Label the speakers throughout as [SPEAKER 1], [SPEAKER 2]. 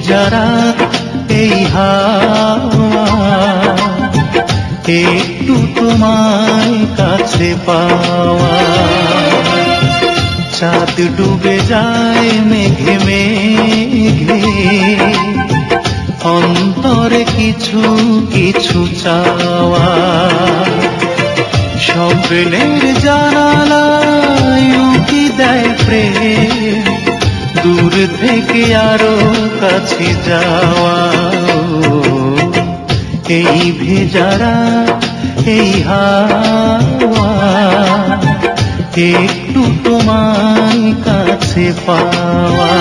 [SPEAKER 1] ভেজা এই হাওয়া একটু তোমায় কাছে পাওয়া। চাঁদ ডুবে যায় মেঘে মেঘে, অন্তরে কিছু কিছু চাওয়া। স্বপ্নের জানালায় উঁকি দেয় প্রেম, দূর থেকে আরো কাছে যাওয়া। এই ভেজা এই হাওয়া একটু তোমায় কাছে পাওয়া।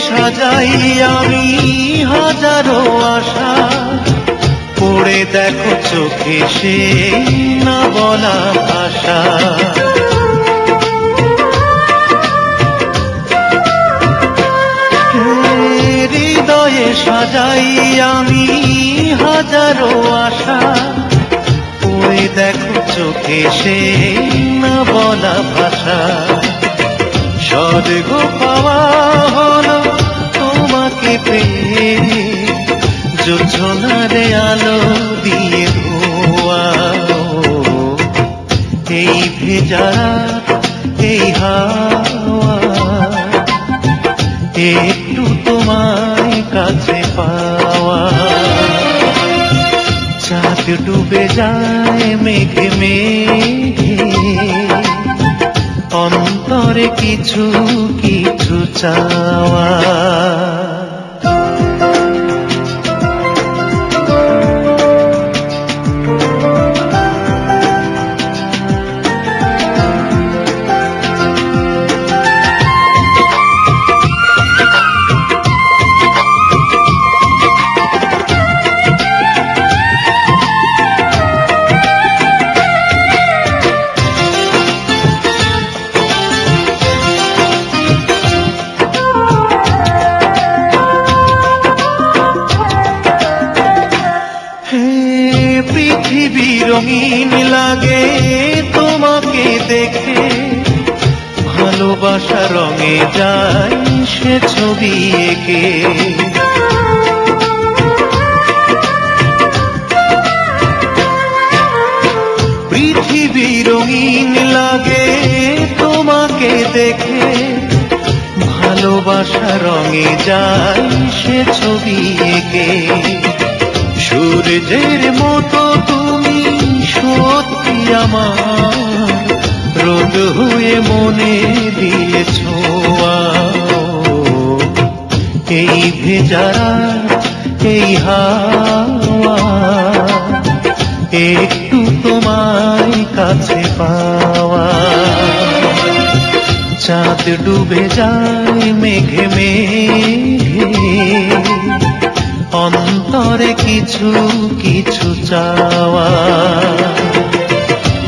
[SPEAKER 1] সাজাই আমি হাজারো আশা, পড়ে দেখো চোখে সে না বলা ভাষা। হৃদয়ে সাজাই আমি হাজারো আশা, পড়ে দেখো চোখে সে না বলা ভাষা। স্বর্গ পাওয়া হলো তোমাকে পেয়ে, জোছনারে আলো দিয়ে ধোয়া। এই ভেজা এই হাওয়া একটু তোমায় কাছে পাওয়া। চাঁদ ডুবে যায় মেঘে মেঘে, অন্তরে কিছু কিছু চাওয়া। পৃথিবী রঙিন লাগে তোমাকে দেখে, ভালোবাসা রঙে যায় সে ছবি এঁকে। পৃথিবী রঙিন লাগে তোমাকে দেখে, ভালোবাসা রঙে যায় সে ছবি এঁকে। সূর্যের মতো তুমি সত্যি আমার, রোদ হয়ে মনে দিলে ছোঁয়া। এই ভেজা এই হাওয়া একটু তোমায় কাছে পাওয়া। চাঁদ ডুবে যায় মেঘে মেঘে, অন্তরে কিছু কিছু চাওয়া।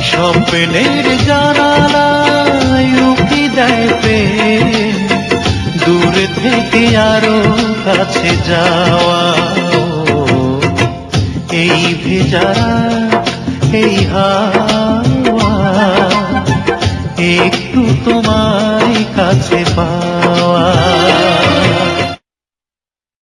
[SPEAKER 1] স্বপ্নের জানালায় উঁকি দেয় প্রেম, দূর থেকে আরো কাছে যাওয়া। এই ভেজা এই হাওয়া একটু তোমায় কাছে পাওয়া।